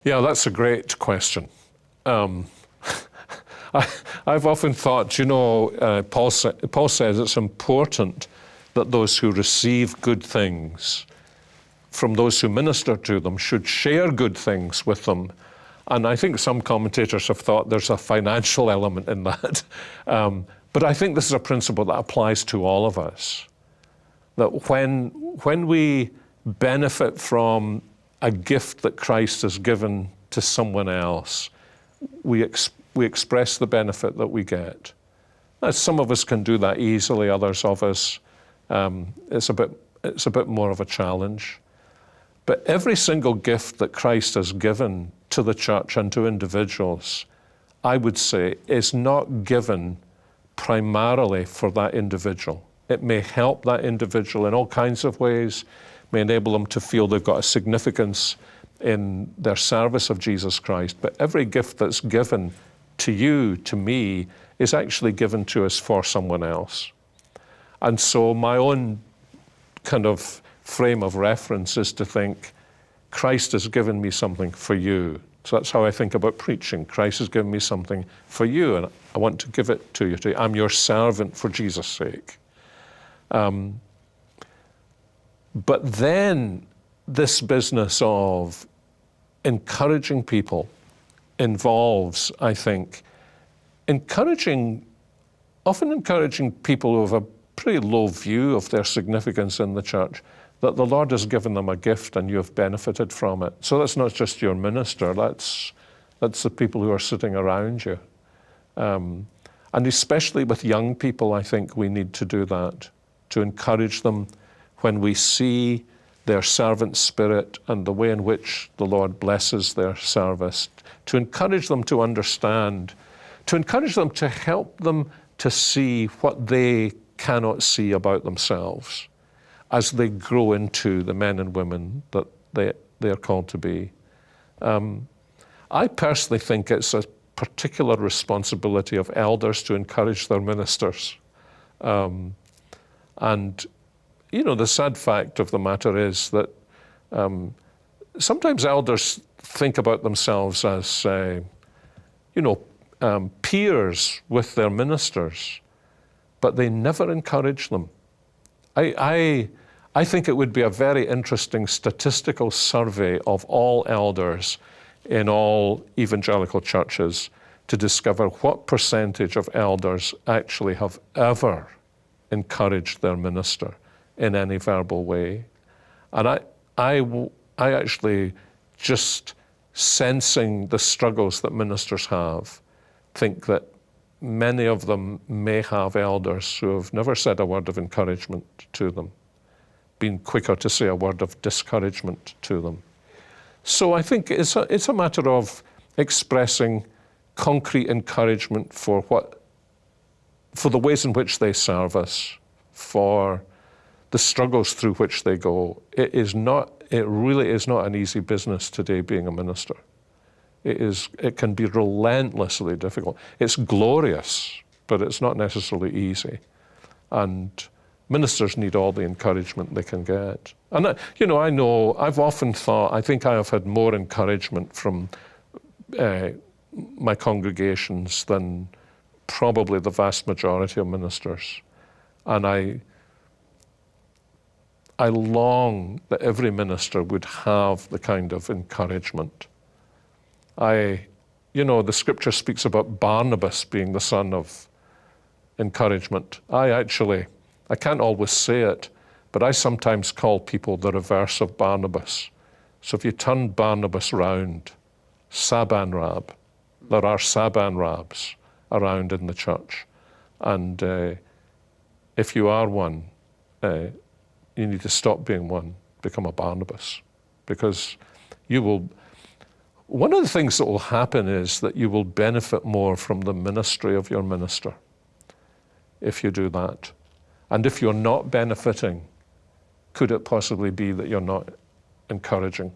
Yeah, that's a great question. I've often thought, Paul says it's important that those who receive good things from those who minister to them should share good things with them. And I think some commentators have thought there's a financial element in that. But I think this is a principle that applies to all of us. That when we benefit from a gift that Christ has given to someone else, we express the benefit that we get. Now, some of us can do that easily, others of us, it's a bit more of a challenge. But every single gift that Christ has given to the church and to individuals, I would say, is not given primarily for that individual. It may help that individual in all kinds of ways, may enable them to feel they've got a significance in their service of Jesus Christ. But every gift that's given to you, to me, is actually given to us for someone else. And so my own kind of frame of reference is to think, Christ has given me something for you. So that's how I think about preaching. Christ has given me something for you, and I want to give it to you. I'm your servant for Jesus' sake. But then this business of encouraging people involves, I think, often encouraging people who have a pretty low view of their significance in the church, that the Lord has given them a gift and you have benefited from it. So that's not just your minister, that's the people who are sitting around you. And especially with young people, I think we need to do that, to encourage them when we see their servant spirit and the way in which the Lord blesses their service, to encourage them to understand, to encourage them to help them to see what they cannot see about themselves as they grow into the men and women that they are called to be. I personally think it's a particular responsibility of elders to encourage their ministers. And the sad fact of the matter is that sometimes elders think about themselves as, peers with their ministers, but they never encourage them. I think it would be a very interesting statistical survey of all elders in all evangelical churches to discover what percentage of elders actually have ever encouraged their minister in any verbal way. And I actually, just sensing the struggles that ministers have, think that many of them may have elders who have never said a word of encouragement to them, been quicker to say a word of discouragement to them. So I think it's a matter of expressing concrete encouragement for the ways in which they serve us, for the struggles through which they go. It really is not an easy business today being a minister. It can be relentlessly difficult. It's glorious, but it's not necessarily easy. And ministers need all the encouragement they can get. And I know, I've often thought, I think I have had more encouragement from my congregations than probably the vast majority of ministers. And I long that every minister would have the kind of encouragement. The scripture speaks about Barnabas being the son of encouragement. I can't always say it, but I sometimes call people the reverse of Barnabas. So if you turn Barnabas round, Saban-Rab, there are Saban-Rabs around in the church. And if you are one, you need to stop being one, become a Barnabas. Because one of the things that will happen is that you will benefit more from the ministry of your minister if you do that. And if you're not benefiting, could it possibly be that you're not encouraging?